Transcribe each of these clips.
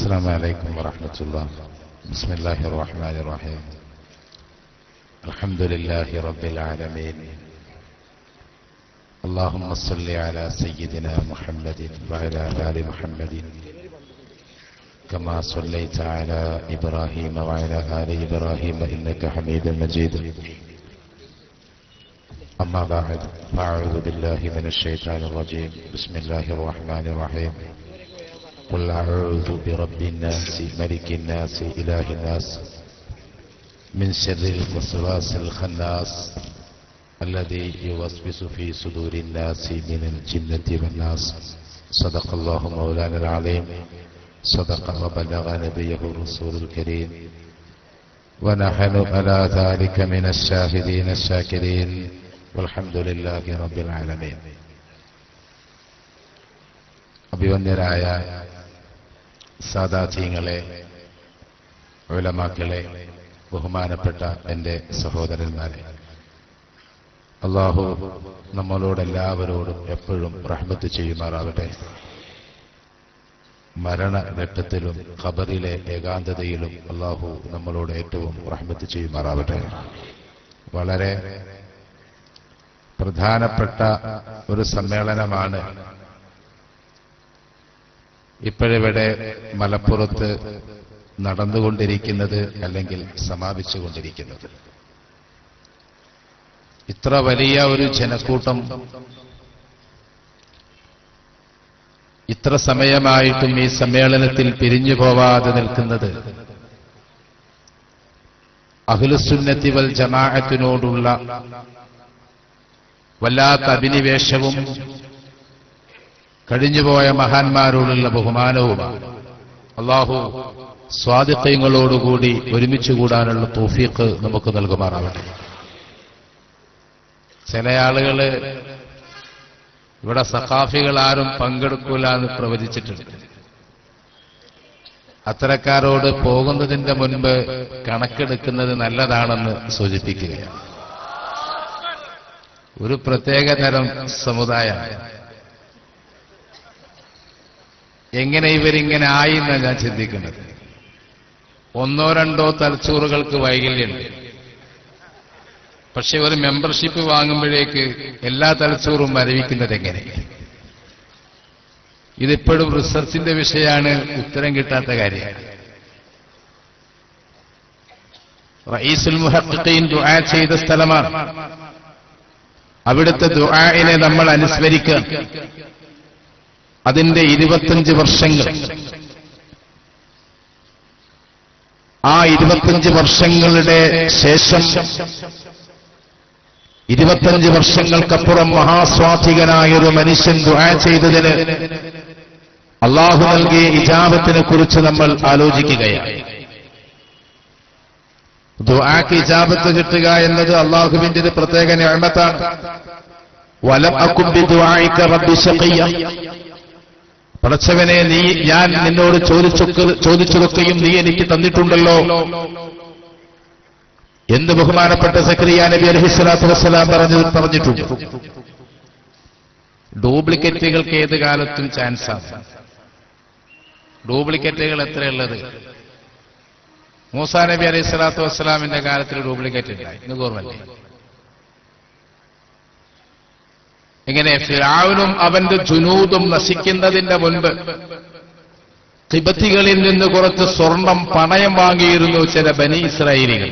السلام عليكم ورحمة الله. بسم الله الرحمن الرحيم. الحمد لله رب العالمين. اللهم صل على سيدنا محمد وعلى آل محمد كما صليت على إبراهيم وعلى آل إبراهيم إنك حميد مجيد. أما بعد فأعوذ بالله من الشيطان الرجيم. بسم الله الرحمن الرحيم. قل أعوذ برب الناس ملك الناس إله الناس من شر الوسواس الخناس الذي يوسوس في صدور الناس من الجنة والناس. صدق الله مولانا العظيم. صدق وبلغ نبيه الرسول الكريم، ونحن على ذلك من الشاهدين الشاكرين، والحمد لله رب العالمين. അഭിവന്യരായ സാദാത്യങ്ങളെ, ഉലമാക്കളെ, ബഹുമാനപ്പെട്ട എൻ്റെ സഹോദരന്മാരെ, അല്ലാഹു നമ്മളോടെല്ലാവരോടും എപ്പോഴും റഹ്മത്ത് ചെയ്യുമാറാവട്ടെ. മരണഘട്ടത്തിലും ഖബറിലെ ഏകാന്തതയിലും അല്ലാഹു നമ്മളോട് ഏറ്റവും റഹ്മത്ത് ചെയ്യുമാറാവട്ടെ. വളരെ പ്രധാനപ്പെട്ട ഒരു സമ്മേളനമാണ് ഇപ്പോഴിവിടെ മലപ്പുറത്ത് നടന്നുകൊണ്ടിരിക്കുന്നത്, അല്ലെങ്കിൽ സമാപിച്ചുകൊണ്ടിരിക്കുന്നത്. ഇത്ര വലിയ ഒരു ജനക്കൂട്ടം ഇത്ര സമയമായിട്ടും ഈ സമ്മേളനത്തിൽ പിരിഞ്ഞു പോവാതെ നിൽക്കുന്നത് അഹ്ലുസുന്നത്തി വൽ ജമാഅത്തിനോടുള്ള വല്ലാത്ത അഭിനിവേശവും കഴിഞ്ഞുപോയ മഹാന്മാരോടുള്ള ബഹുമാനവുമാണ്. അല്ലാഹു സ്വാദിഖീങ്ങളോടുകൂടി ഒരുമിച്ച് കൂടാനുള്ള തൗഫീഖ് നമുക്ക് നൽകുമാറാവട്ടെ. ചില ആളുകള് ഇവിടെ സഖാഫികൾ ആരും പങ്കെടുക്കൂല എന്ന് പ്രവചിച്ചിട്ടുണ്ട്. അത്തരക്കാരോട് പോകുന്നതിന്റെ മുൻപ് കണക്കെടുക്കുന്നത് നല്ലതാണെന്ന് സൂചിപ്പിക്കുകയാണ്. ഒരു പ്രത്യേക തരം സമുദായമാണ്. എങ്ങനെ ഇവരിങ്ങനെ ആയി എന്നാണ് ഞാൻ ചിന്തിക്കുന്നത്. ഒന്നോ രണ്ടോ തലച്ചോറുകൾക്ക് വൈകല്യമുണ്ട്. പക്ഷെ ഒരു മെമ്പർഷിപ്പ് വാങ്ങുമ്പോഴേക്ക് എല്ലാ തലച്ചോറും മരവിക്കുന്നത് എങ്ങനെ? ഇതിപ്പോഴും റിസർച്ചിന്റെ വിഷയമാണ്, ഉത്തരം കിട്ടാത്ത കാര്യമാണ്. റഈസുൽ മുഹഖ്ഖീൻ ദുആ ചെയ്ത സ്ഥലമാണ്. അവിടുത്തെ ദുആഇനെ നമ്മൾ അനുസ്മരിക്കുക. അതിന്റെ 25 വർഷങ്ങൾ, ആ 25 വർഷങ്ങളുടെ ശേഷം 25 വർഷങ്ങൾക്കപ്പുറം മഹാസ്വാധികനായൊരു മനുഷ്യൻ ദുആ ചെയ്തതിന് അല്ലാഹു നൽകിയ ഇജാബത്തിനെ കുറിച്ച് നമ്മൾ ആലോചിക്കുകയാണ്. ദുആക്ക് ഇജാബത്ത് കിട്ടുക എന്നത് അല്ലാഹുവിന്റെ ഒരു പ്രത്യേക നിഅമത്താണ്. വലം അകും ബിദുആഇക റബ്ബി ശഖിയ. പടച്ചവനെ, ഞാൻ നിന്നോട് ചോദിച്ചതൊക്കെയും നീ എനിക്ക് തന്നിട്ടുണ്ടല്ലോ എന്ന് ബഹുമാനപ്പെട്ട സക്കരിയ നബി അലൈഹിസ്സലാത്തു വസ്സലാം പറഞ്ഞിട്ടുണ്ട്. ഡ്യൂപ്ലിക്കേറ്റുകൾക്ക് ഏത് കാലത്തും ചാൻസാണ്. ഡ്യൂപ്ലിക്കേറ്റുകൾ എത്രയുള്ളത്? മൂസാ നബി അലൈഹിസ്സലാത്തു വസ്സലാമിന്റെ കാലത്തിൽ ഡ്യൂപ്ലിക്കേറ്റ് ഉണ്ടായി. ഇന്ന് ഓർമ്മല്ലേ? ഇങ്ങനെ ഫിർഔനും അവന്റെ ജുനൂദും നശിക്കുന്നതിന്റെ മുൻപ് ഖിബത്തികളിൽ നിന്ന് കുറച്ച് സ്വർണം പണയം വാങ്ങിയിരുന്നു ചില ബനി ഇസ്രായേലികൾ.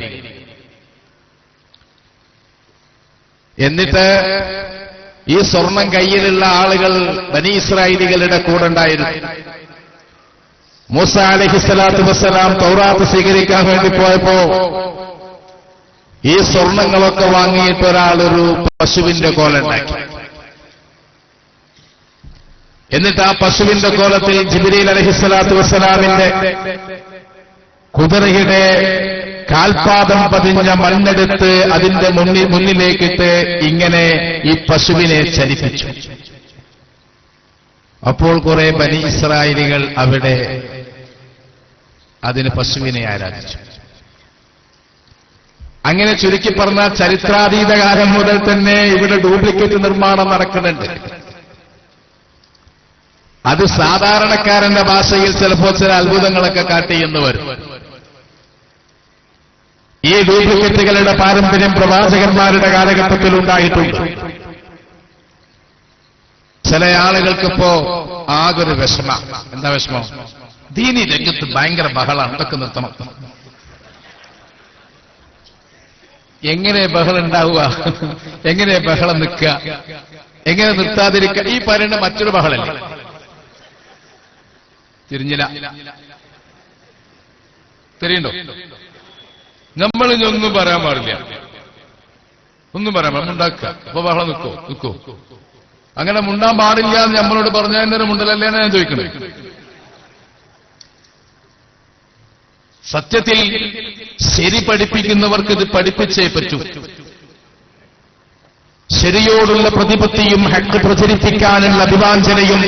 എന്നിട്ട് ഈ സ്വർണം കയ്യിലുള്ള ആളുകൾ ബനി ഇസ്രായേലികളുടെ കൂടെ ഉണ്ടായിരുന്നു. മൂസാ അലൈഹിസ്സലാത്തു വസ്സലാം തൗറാത്ത് സ്വീകരിക്കാൻ വേണ്ടി പോയപ്പോ ഈ സ്വർണങ്ങളൊക്കെ വാങ്ങിയിട്ട് ഒരാളൊരു പശുവിന്റെ കോലുണ്ടാക്കി. എന്നിട്ട് ആ പശുവിന്റെ കോലത്തിൽ ജിബ്രീൽ അലൈഹിസ്സലാത്തു വസ്സലാമിന്റെ കുതിരയുടെ കാൽപാദം പതിഞ്ഞ മണ്ണെടുത്ത് അതിന്റെ മുന്നിലേക്കിട്ട് ഇങ്ങനെ ഈ പശുവിനെ ചലിപ്പിച്ചു. അപ്പോൾ കുറെ ബനി ഇസ്രായേലികൾ അവിടെ അതിന് പശുവിനെ ആരാധിച്ചു. അങ്ങനെ ചുരുക്കി പറഞ്ഞാൽ ചരിത്രാതീത കാലം മുതൽ തന്നെ ഇവിടെ ഡ്യൂപ്ലിക്കേറ്റ് നിർമ്മാണം നടക്കുന്നുണ്ട്. അത് സാധാരണക്കാരന്റെ ഭാഷയിൽ ചിലപ്പോൾ ചില അത്ഭുതങ്ങളൊക്കെ കാട്ടിയെന്ന് വരും. ഈ ഡ്യൂപ്ലിക്കേറ്റുകളുടെ പാരമ്പര്യം പ്രവാചകന്മാരുടെ കാലഘട്ടത്തിൽ ഉണ്ടായിട്ടുണ്ട്. ചില ആളുകൾക്കിപ്പോ ആകൊരു വിഷമ. എന്താ വിഷമം? ദീനി രംഗത്ത് ഭയങ്കര ബഹളാണ്, ഇതൊക്കെ നിർത്തണം. എങ്ങനെ ബഹളം ഉണ്ടാവുക? എങ്ങനെ ബഹളം നിൽക്കുക? എങ്ങനെ നിർത്താതിരിക്കുക? ഈ പറയുന്ന മറ്റൊരു ബഹളല്ലേ? തിരിഞ്ഞില്ല, തിരിയുണ്ടോ? നമ്മൾ ഒന്നും പറയാൻ പാടില്ല, ഒന്നും പറയാൻ പാടില്ല, ഉണ്ടാക്കുക. അപ്പൊ ബഹളം നിൽക്കോ? അങ്ങനെ മുണ്ടാൻ പാടില്ല എന്ന് നമ്മളോട് പറഞ്ഞതിന്റെ മുണ്ടലല്ലേ ഞാൻ ചോദിക്കുന്നത്. സത്യത്തിൽ ശരി പഠിപ്പിക്കുന്നവർക്ക് ഇത് പഠിപ്പിച്ചേ പറ്റൂ. ശരിയോടുള്ള പ്രതിപത്തിയും ഹക്ക് പ്രചരിപ്പിക്കാനുള്ള അഭിവാഞ്ചനയും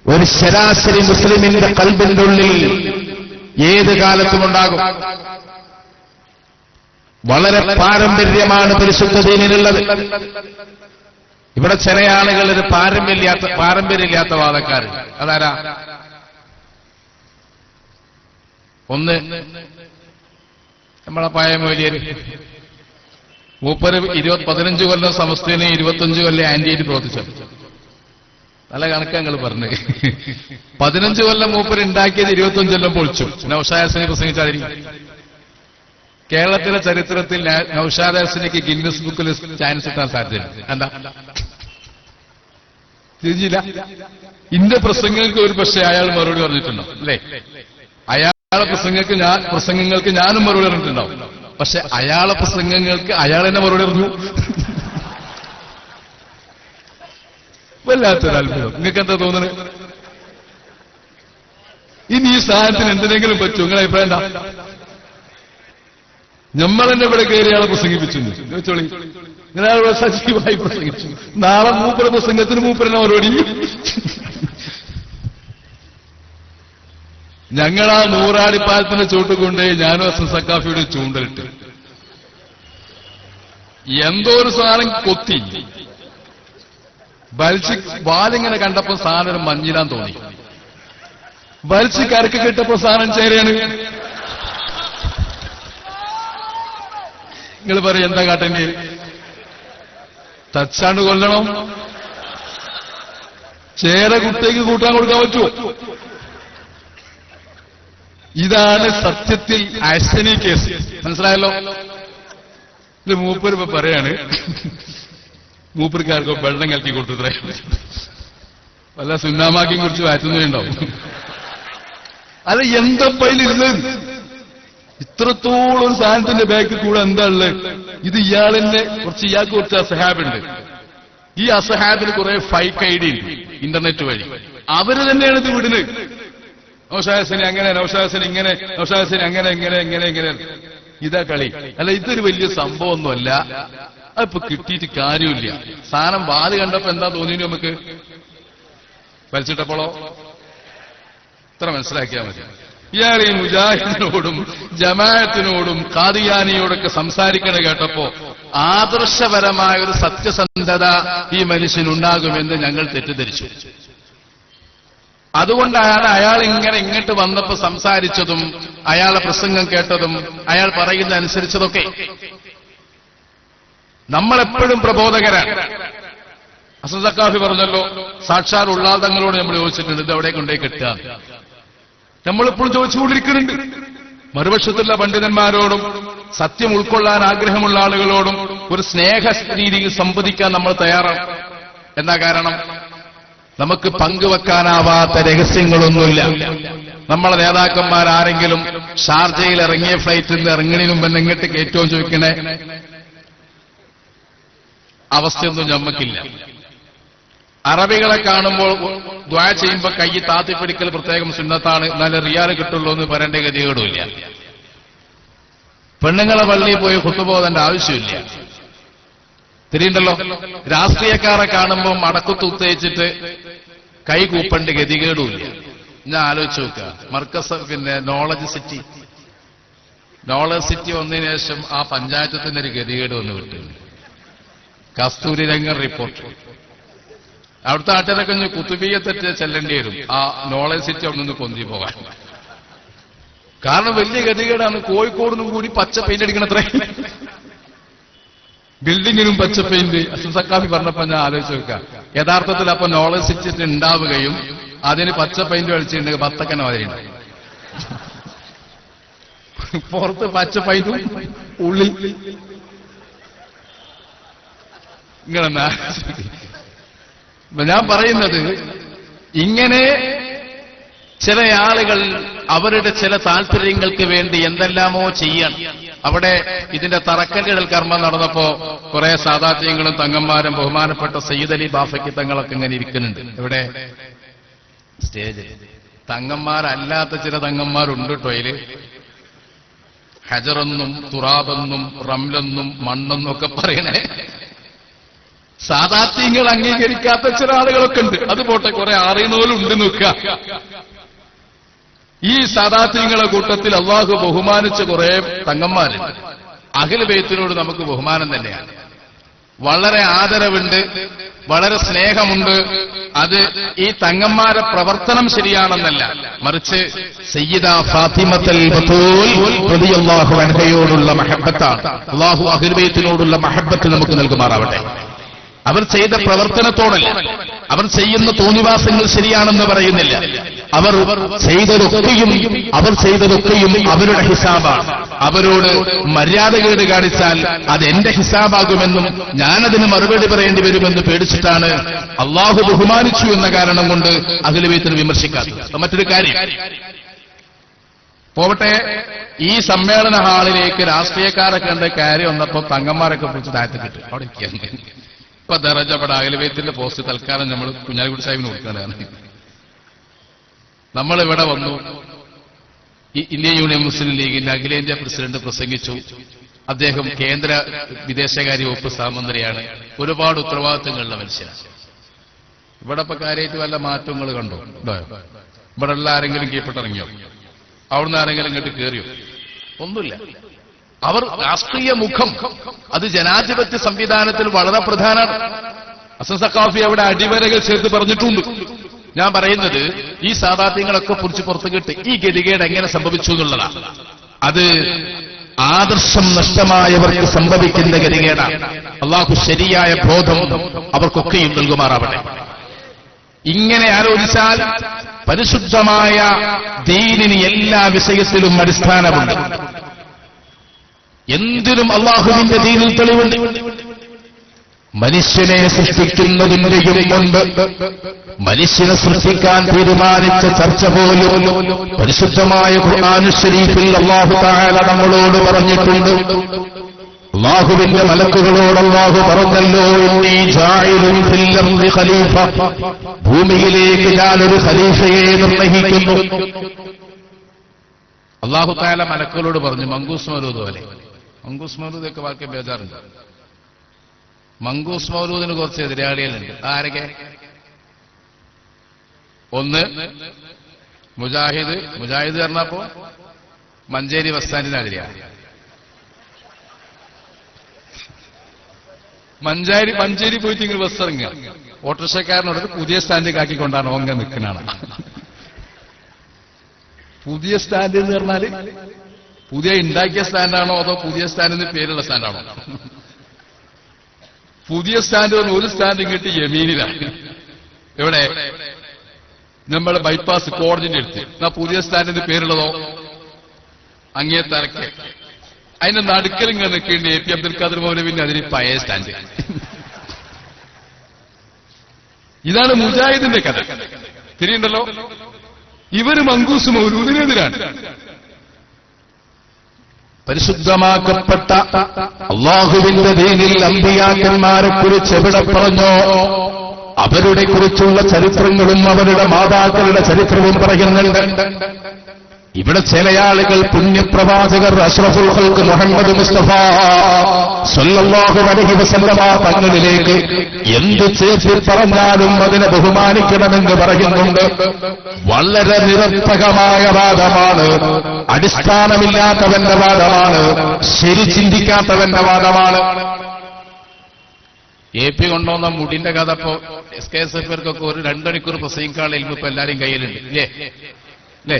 ഒരു ശരാശരി മുസ്ലിമിന്റെ ഖൽബിന്റെ ഉള്ളിൽ ഏത് കാലത്തുമുണ്ടാകും. വളരെ പാരമ്പര്യമാണ് പരിശുദ്ധ ദീനിനുള്ളത്. ഇവിടെ ചില ആളുകൾ ഒരു പാരമ്പര്യമില്ലാത്ത വാദക്കാർ. അതാരാ? ഒന്ന് നമ്മളെ പഴയ മൗലിയര്, മൂപ്പര് 15 കൊല്ലം സമസ്തയിലെ 25 കൊല്ലം ആന്റിയായിട്ട് പ്രവർത്തിച്ചു. നല്ല കണക്കങ്ങൾ പറഞ്ഞു. 15 കൊല്ലം മൂപ്പര് ഉണ്ടാക്കിയത് 25 കൊല്ലം പൊളിച്ചു. നൗഷാദ് ഹസനി പ്രസംഗിച്ചായിരിക്കും. കേരളത്തിലെ ചരിത്രത്തിൽ നൗഷാദ് ഹസനിക്ക് ഗിന്നസ് ബുക്കിൽ ചാൻസ് കിട്ടാൻ സാധ്യതയില്ല. എന്താ? തിരിഞ്ഞില്ല. ഇന്റെ പ്രസംഗങ്ങൾക്ക് ഒരു പക്ഷേ അയാൾ മറുപടി പറഞ്ഞിട്ടുണ്ടോ? അല്ലേ? അയാളെ പ്രസംഗങ്ങൾക്ക് ഞാനും മറുപടി പറഞ്ഞിട്ടുണ്ടാവും. പക്ഷെ അയാളെ പ്രസംഗങ്ങൾക്ക് അയാൾ തന്നെ മറുപടി പറഞ്ഞു. വല്ലാത്തൊരു അത്ഭുതം. നിങ്ങൾക്ക് എന്താ തോന്നുന്നത്? ഇനി ഈ സാധനത്തിന് എന്തിനെങ്കിലും പറ്റുമോ? നിങ്ങളുടെ അഭിപ്രായം എന്താ? നമ്മൾ തന്നെ ഇവിടെ കയറി ആളെ പ്രസംഗിപ്പിച്ചു ചോളി. ഇങ്ങനെ സജീവമായി പ്രസംഗിച്ചു. നാളെ മൂപ്പര പ്രസംഗത്തിന് മൂപ്പരനെ മറുപടി. ഞങ്ങളാ നൂറാടിപ്പാലത്തിന്റെ ചൂട്ടുകൊണ്ട് ഞാനും അസൻ സക്കാഫിയുടെ ചൂണ്ടലിട്ട് എന്തോ ഒരു സാധനം കൊത്തി വലിച്ച് വാലിങ്ങനെ കണ്ടപ്പോ സാധനം ഒരു മഞ്ഞിലാൻ തോന്നി. വലിച്ച് കരക്ക് കിട്ടപ്പോ സാധനം ചേരയാണ്. നിങ്ങൾ പറയും എന്താ കാട്ടേണ്ടി? തച്ചാണ്ട് കൊല്ലണം? ചേര കുട്ടിക്ക് കൂട്ടാൻ കൊടുക്കാൻ പറ്റുമോ? ഇതാണ് സത്യത്തിൽ അശ്വനി കേസ്. മനസ്സിലായല്ലോ? ഇത് മൂപ്പര് ഇപ്പൊ പറയാണ്, മൂപ്പർക്കാർക്കോ വെള്ളം കലക്കി കൊടുത്തത്രേ. വല്ല സുന്നാമാക്കിയും കുറിച്ച് വാറ്റുന്നുണ്ടാവും. അല്ല, എന്താ പൈലിരുന്നത്? ഇത്രത്തോളം ഒരു സാധനത്തിന്റെ ബാക്കിൽ കൂടെ എന്താ ഉള്ളത്? ഇത് ഇയാളെന്നെ ഇയാൾക്ക് കുറച്ച് അസഹാബുണ്ട്. ഈ അസഹാബിന് കുറെ ഫൈക്ക് ഐഡി ഉണ്ട് ഇന്റർനെറ്റ് വഴി. അവര് തന്നെയാണ് ഇത് വിടുന്നത്. നൗഷാദ് അങ്ങനെ, നൗഷാദ് ഇങ്ങനെ, നൗഷാദ് അങ്ങനെ ഇങ്ങനെ ഇങ്ങനെ ഇങ്ങനെ. ഇതാ കളി. അല്ല, ഇതൊരു വലിയ സംഭവമൊന്നുമല്ല. അതിപ്പോ കിട്ടിയിട്ട് കാര്യമില്ല. സാധനം വാല് കണ്ടപ്പോ എന്താ തോന്നിയത് നമുക്ക്? വലിച്ചിട്ടപ്പോഴോ? ഇത്ര മനസ്സിലാക്കിയാൽ മതി. ഇയാൾ ഈ മുജാഹിദിനോടും ജമാഅത്തിനോടും ഖാദിയാനിയോടൊക്കെ സംസാരിക്കണ കേട്ടപ്പോ ആദർശപരമായ ഒരു സത്യസന്ധത ഈ മനുഷ്യനുണ്ടാകുമെന്ന് ഞങ്ങൾ തെറ്റിദ്ധരിച്ചു. അതുകൊണ്ടാണ് അയാൾ ഇങ്ങനെ ഇങ്ങോട്ട് വന്നപ്പോ സംസാരിച്ചതും അയാളെ പ്രസംഗം കേട്ടതും അയാൾ പറയുന്ന അനുസരിച്ചതൊക്കെ. നമ്മളെപ്പോഴും പ്രബോധകരാണ്. അസൻ സക്കാഫി പറഞ്ഞല്ലോ, സാക്ഷാൽ ഉള്ളാൾ തങ്ങളോട് നമ്മൾ ചോദിച്ചിട്ടുണ്ട്, ഇത് എവിടെ കൊണ്ടേ കെട്ടുക. നമ്മളെപ്പോഴും ചോദിച്ചുകൊണ്ടിരിക്കുന്നുണ്ട്. മറുപക്ഷത്തുള്ള പണ്ഡിതന്മാരോടും സത്യം ഉൾക്കൊള്ളാൻ ആഗ്രഹമുള്ള ആളുകളോടും ഒരു സ്നേഹ രീതിയിൽ സംവദിക്കാൻ നമ്മൾ തയ്യാറാണ്. എന്താ കാരണം? നമുക്ക് പങ്കുവെക്കാനാവാത്ത രഹസ്യങ്ങളൊന്നുമില്ല. നമ്മളെ നേതാക്കന്മാരാരെങ്കിലും ഷാർജയിൽ ഇറങ്ങിയ ഫ്ലൈറ്റിൽ നിന്ന് ഇറങ്ങണതിന് മുമ്പ് ഇങ്ങോട്ട് കയറ്റവും ചോദിക്കണേ അവസ്ഥയൊന്നും ഞമ്മക്കില്ല. അറബികളെ കാണുമ്പോൾ ദ്വാ ചെയ്യുമ്പോൾ കൈ താത്തിപ്പിടിക്കൽ പ്രത്യേകം സുന്നത്താണ്, എന്നാലും റിയാൽ കിട്ടുള്ളൂ എന്ന് പറയേണ്ട ഗതികേടുമില്ല. പെണ്ണുങ്ങളെ പള്ളിയിൽ പോയി ഖുത്ബ ആവശ്യമില്ല. തിരിയുണ്ടല്ലോ. രാഷ്ട്രീയക്കാരെ കാണുമ്പോൾ മടക്കത്ത് ഉത്തേജിച്ചിട്ട് കൈ കൂപ്പേണ്ട ഗതികേടുമില്ല. ഞാൻ ആലോചിച്ച് നോക്കുക. മർക്കസ് നോളജ് സിറ്റി വന്നതിന് ശേഷം ആ പഞ്ചായത്തിന്റെ ഒരു ഗതികേട് വന്ന് വിട്ടു. കസ്തൂരി രംഗൻ റിപ്പോർട്ട്. അവിടുത്തെ ആൾക്കാരൊക്കെ കുത്തുബിയത്തെറ്റ് ചെല്ലേണ്ടി വരും ആ നോളജ് സിറ്റി അവിടെ നിന്ന് പൊന്തി പോകാൻ. കാരണം വലിയ ഗതികേടാണ്. കോഴിക്കോടിനും കൂടി പച്ച പെയിന്റ് അടിക്കണത്രേ, ബിൽഡിങ്ങിനും പച്ച പെയിന്റ്. അസൻ സക്കാഫി പറഞ്ഞപ്പോ ഞാൻ ആലോചിച്ച് നോക്കാം, യഥാർത്ഥത്തിൽ അപ്പൊ നോളജ് സിറ്റി ഉണ്ടാവുകയും അതിന് പച്ച പെയിന്റ് അടിച്ചിട്ടുണ്ടെങ്കിൽ ബത്തക്കന്നെ മാതിരിയുണ്ട്. പുറത്ത് പച്ച പെയിന്റും ഉള്ളിൽ ഇങ്ങനെ. ഞാൻ പറയുന്നത് ഇങ്ങനെ ചില ആളുകൾ അവരുടെ ചില താല്പര്യങ്ങൾക്ക് വേണ്ടി എന്തെല്ലാമോ ചെയ്യണം. അവിടെ ഇതിന്റെ തറക്കല്ലിടൽ കർമ്മം നടന്നപ്പോ കുറെ സാദാത്യങ്ങളും തങ്ങന്മാരും ബഹുമാനപ്പെട്ട സയ്യിദ് അലി ബാഫയ്ക്ക് തങ്ങളൊക്കെ ഇങ്ങനെ ഇരിക്കുന്നുണ്ട്. ഇവിടെ സ്റ്റേജിൽ തങ്ങന്മാരല്ലാത്ത ചില തങ്ങന്മാരുണ്ട് കേട്ടോ. അതില് ഹജറെന്നും തുറാബെന്നും റംലെന്നും മണ്ണെന്നും ഒക്കെ പറയണേ സാദാത്യങ്ങൾ അംഗീകരിക്കാത്ത ചില ആളുകളൊക്കെ ഉണ്ട്. അത് പോട്ടെ, കുറെ അറിയുന്നവരുണ്ട് നിൽക്കുക. ഈ സാദാത്യങ്ങളെ കൂട്ടത്തിൽ അള്ളാഹു ബഹുമാനിച്ച കുറെ തങ്ങന്മാരുണ്ട്. അഹ്ലു ബൈത്തിനോട് നമുക്ക് ബഹുമാനം തന്നെയാണ്, വളരെ ആദരവുണ്ട്, വളരെ സ്നേഹമുണ്ട്. അത് ഈ തങ്ങന്മാരെ പ്രവർത്തനം ശരിയാണെന്നല്ല, മറിച്ച് സയ്യിദ ഫാത്തിമത്തുൽ ബത്തൂൽ റളിയല്ലാഹു അൻഹയോടുള്ള മഹബ്ബത്താണ്. അള്ളാഹു അഹ്ലു ബൈത്തിനോടുള്ള മഹബ്ബത്ത് നമുക്ക് നൽകുമാറാവട്ടെ. അവർ ചെയ്ത പ്രവർത്തനത്തോടല്ല, അവർ ചെയ്യുന്ന തോന്നിവാസങ്ങൾ ശരിയാണെന്ന് പറയുന്നില്ല. അവർ ചെയ്തതൊക്കെയും അവരുടെ ഹിസാബാണ്. അവരോട് മര്യാദകേട് കാണിച്ചാൽ അത് എന്റെ ഹിസാബാകുമെന്നും ഞാനതിന് മറുപടി പറയേണ്ടി വരുമെന്ന് പേടിച്ചിട്ടാണ് അള്ളാഹു ബഹുമാനിച്ചു എന്ന കാരണം കൊണ്ട് അഹ്ലു ബൈത്തിനെ വിമർശിക്കാത്തത്. മറ്റൊരു കാര്യം പോവട്ടെ, ഈ സമ്മേളന ഹാളിലേക്ക് രാഷ്ട്രീയക്കാരൊക്കെ ഉണ്ട് കയറി വന്നപ്പോ തങ്ങന്മാരൊക്കെ പിടിച്ച് താഴത്ത് കിട്ടും. അവിടെ ഇപ്പൊ ദറജപ്പെട അഹ്ലു ബൈത്തിന്റെ പോസ്റ്റ് തൽക്കാലം നമ്മൾ കുഞ്ഞാലിക്കുട്ടി സാഹിബിന് കൊടുക്കേണ്ടതാണ്. നമ്മളിവിടെ വന്നു, ഇന്ത്യൻ യൂണിയൻ മുസ്ലിം ലീഗിന്റെ അഖിലേന്ത്യാ പ്രസിഡന്റ് പ്രസംഗിച്ചു. അദ്ദേഹം കേന്ദ്ര വിദേശകാര്യ വകുപ്പ് സഹമന്ത്രിയാണ്, ഒരുപാട് ഉത്തരവാദിത്തങ്ങളുള്ള മനുഷ്യനാണ്. ഇവിടെ ഇപ്പൊ കാര്യമായിട്ട് വല്ല മാറ്റങ്ങൾ കണ്ടോ? ഇവിടെ ഉള്ള ആരെങ്കിലും കീഴ്പ്പെട്ടിറങ്ങിയോ? അവിടുന്ന് ആരെങ്കിലും ഇങ്ങോട്ട് കയറിയോ? ഒന്നുമില്ല. അവർ രാഷ്ട്രീയ മുഖം, അത് ജനാധിപത്യ സംവിധാനത്തിൽ വളരെ പ്രധാനമാണ്. അസൻ സഖാഫി അവിടെ അടിവരകൾ ചേർത്ത് പറഞ്ഞിട്ടുണ്ട്. ഞാൻ പറയുന്നത് ഈ സാദാത്യങ്ങളൊക്കെ പൊറിച്ച് പുറത്തു കിട്ടി ഈ ഗതികേട് എങ്ങനെ സംഭവിച്ചു എന്നുള്ളതാണ്. അത് ആദർശം നഷ്ടമായവർക്ക് സംഭവിക്കുന്ന ഗതികേടാണ്. അള്ളാഹു ശരിയായ ബോധം അവർക്കൊക്കെയും നൽകുമാറാവട്ടെ. ഇങ്ങനെ ആലോചിച്ചാൽ പരിശുദ്ധമായ ദീനിന് എല്ലാ വിഷയത്തിലും അടിസ്ഥാനമുണ്ട്. എന്തിനും അള്ളാഹുവിന്റെ ദീനിൽ തെളിവുണ്ട്. മനുഷ്യനെ സൃഷ്ടിക്കുന്നതിന്റെയും മുൻപ് മനുഷ്യനെ സൃഷ്ടിക്കാൻ തീരുമാനിച്ച ചർച്ച പോലും പരിശുദ്ധമായ ഖുർആനുൽ ശരീഫിൽ അല്ലാഹു തആല നമ്മളോട് പറഞ്ഞിട്ടുണ്ട്. അല്ലാഹുവിന്റെ മലക്കുകളോട് അല്ലാഹു പറഞ്ഞല്ലോ, ഇന്നി ജാഇലുൻ ഫിൽ അർളി ഖലീഫ, ഭൂമിയിലേക്ക് ഞാനൊരു ഖലീഫയെ നിർണയിക്കുന്നു. അല്ലാഹു തആല മലക്കുകളോട് പറഞ്ഞു. മങ്കൂസ് മൗലൂദ് പോലെ. മങ്കൂസ് മൗലൂദൊക്കെ വാക്യ ബേജാറുണ്ട്. മങ്കൂസ് മൗലൂദിന് കുറച്ച് എതിരാളികളുണ്ട്. ആരൊക്കെ? ഒന്ന് മുജാഹിദ് പറഞ്ഞപ്പോ മഞ്ചേരി ബസ് സ്റ്റാൻഡിനെതിരെയാണ്. മഞ്ചേരി പോയിട്ട് ഇങ്ങനെ ബസ് ഇറങ്ങുക, ഓട്ടോറിക്ഷക്കാരനോട് പുതിയ സ്റ്റാൻഡിലേക്ക് ആക്കിക്കൊണ്ടാണ് ഓങ്ങ നിൽക്കുന്നതാണ്. പുതിയ സ്റ്റാൻഡ് എന്ന് പറഞ്ഞാല് പുതിയ ഉണ്ടാക്കിയ സ്റ്റാൻഡാണോ അതോ പുതിയ സ്റ്റാൻഡിന് പേരുള്ള സ്റ്റാൻഡാണോ? പുതിയ സ്റ്റാൻഡ് പറഞ്ഞ ഒരു സ്റ്റാൻഡ് ഇങ്ങോട്ട് യമീനിലാണ്. എവിടെ? നമ്മളെ ബൈപ്പാസ് കോടതിന്റെ അടുത്ത്. എന്നാ പുതിയ സ്റ്റാൻഡിന് പേരുള്ളതോ അങ്ങേ തലക്ക്. അതിന്റെ നടുക്കൽ ഇങ്ങനെ നിൽക്കേണ്ടി എ പി അബ്ദുൽ ഖാദർ മൗലവിന്റെ അതിന് പഴയ സ്റ്റാൻഡ്. ഇതാണ് മുജാഹിദിന്റെ കഥ. തിരിയുണ്ടല്ലോ. ഇവര് മങ്കൂസ് മൗലൂദിനെതിരാണ്. പരിശുദ്ധമാക്കപ്പെട്ട അല്ലാഹുവിന്റെ ദീനിൽ അമ്പിയാക്കന്മാരെ കുറിച്ച് എവിടെ പറഞ്ഞോ അവരുടെ കുറിച്ചുള്ള ചരിത്രങ്ങളും അവരുടെ മാതാക്കളുടെ ചരിത്രവും പറയുന്നുണ്ട്. ഇവിടെ ചില ആളുകൾ പുണ്യപ്രവാചകർ അഷ്റഫുൽ ഖൽഖ് മുഹമ്മദ് മുസ്തഫ സ്വല്ലല്ലാഹു അലൈഹി വസല്ലമ തങ്ങളിലേക്ക് എന്ത് ചേർത്ത് പറഞ്ഞാലും അതിനെ ബഹുമാനിക്കണമെന്ന് പറയുന്നുണ്ട്. വളരെ നിരർത്ഥകമായ വാദമാണ്, അടിസ്ഥാനമില്ലാത്തവന്റെ വാദമാണ്, ശരി ചിന്തിക്കാത്തവന്റെ വാദമാണ്. AP കൊണ്ടുവന്ന മുടിന്റെ കഥ ഇപ്പോ SKSFർക്കൊക്കെ ഒരു 2 മണിക്കൂർ പ്രസംഗിക്കാനുള്ള ഇൽമ ഇപ്പൊ എല്ലാരും കയ്യിലുണ്ട് അല്ലേ?